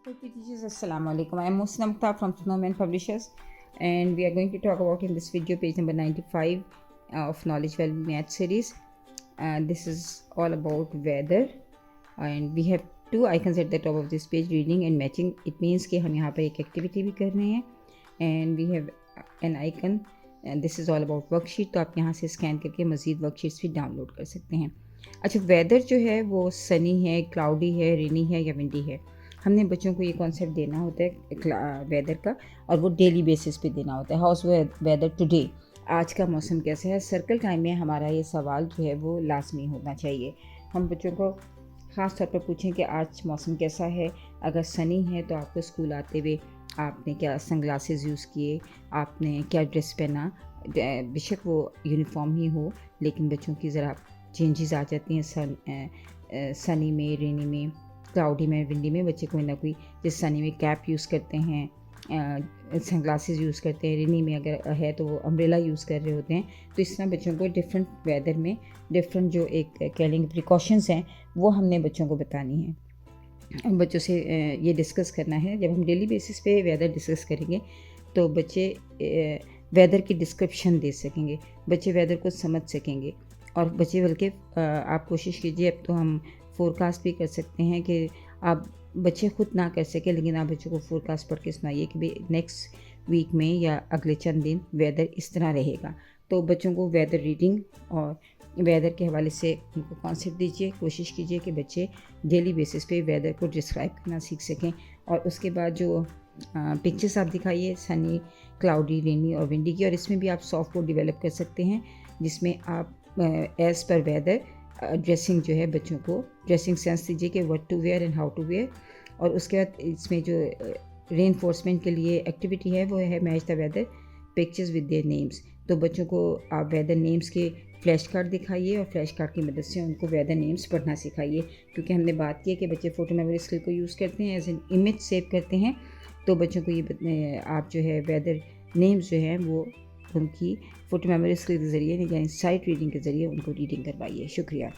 Okay, teachers, Assalamu alaikum. I am Musna Mukhtar from Snowman Publishers, and we are going to talk about in this video page number 95 of Knowledge Value Math series. This is all about weather, and we have two icons at the top of this page, reading and matching. It means कि हम यहाँ पर एक activity भी कर रहे हैं, and we have an icon, and this is all about worksheet. तो आप यहाँ से स्कैन करके मज़ीद वर्कशीट्स भी डाउनलोड कर सकते हैं. अच्छा, वेदर जो है वो सनी है, क्लाउडी है, रेनी है या विंडी है. हमने बच्चों को ये कॉन्सेप्ट देना होता है वेदर का, और वो डेली बेसिस पे देना होता है. हाउस वेदर टुडे, आज का मौसम कैसा है. सर्कल टाइम में हमारा ये सवाल जो है वो लाजमी होना चाहिए. हम बच्चों को ख़ास तौर पर पूछें कि आज मौसम कैसा है. अगर सनी है तो आपको स्कूल आते हुए आपने क्या सनग्लासेस यूज़ किए, आपने क्या ड्रेस पहना. बेशक वो यूनिफॉर्म ही हो, लेकिन बच्चों की ज़रा चेंजेस आ जाती हैं. सनी में, रेनी में, क्लाउडी में, विंडी में बच्चे कोई ना कोई, जैसे सनी में कैप यूज़ करते हैं, सनग्लासेस यूज़ करते हैं. रेनी में अगर है तो वो अम्ब्रेला यूज़ कर रहे होते हैं. तो इस तरह बच्चों को डिफरेंट वेदर में डिफरेंट जो एक कह लेंगे प्रिकॉशंस हैं वो हमने बच्चों को बतानी है. बच्चों से ये डिस्कस करना है. जब हम डेली बेसिस पे वेदर डिस्कस करेंगे तो बच्चे वेदर की डिस्क्रिप्शन दे सकेंगे, बच्चे वेदर को समझ सकेंगे. और बच्चे बल्कि आप कोशिश कीजिए, अब तो हम फोरकास्ट भी कर सकते हैं कि आप बच्चे खुद ना कर सके, लेकिन आप बच्चों को फोरकास्ट पढ़ के सुनाइए कि भाई नेक्स्ट वीक में या अगले चंद दिन वेदर इस तरह रहेगा. तो बच्चों को वेदर रीडिंग और वेदर के हवाले से उनको कॉन्सेप्ट दीजिए. कोशिश कीजिए कि बच्चे डेली बेसिस पे वेदर को डिस्क्राइब करना सीख सकें. और उसके बाद जो पिक्चर्स आप दिखाइए सनी, क्लाउडी, रेनी और विंडी की, और इसमें भी आप सॉफ्ट कोड डेवलप कर सकते हैं जिसमें आप एज़ पर वेदर ड्रेसिंग जो है बच्चों को ड्रेसिंग सेंस दीजिए कि what to wear and how to wear. और उसके बाद इसमें जो रेनफोर्समेंट के लिए एक्टिविटी है वो है match the weather pictures with their names. तो बच्चों को आप वेदर नेम्स के फ्लैश कार्ड दिखाइए और फ्लैश कार्ड की मदद से उनको वेदर नेम्स पढ़ना सिखाइए. क्योंकि हमने बात की है कि बच्चे फ़ोटो मेमोरी स्किल को यूज़ करते हैं, एज एन इमेज सेव करते हैं. तो बच्चों को ये आप जो है वेदर नेम्स जो हैं वो उनकी फ़ोटो मेमोरी स्किल के ज़रिए यानी साइट रीडिंग के ज़रिए उनको रीडिंग करवाइए. शुक्रिया.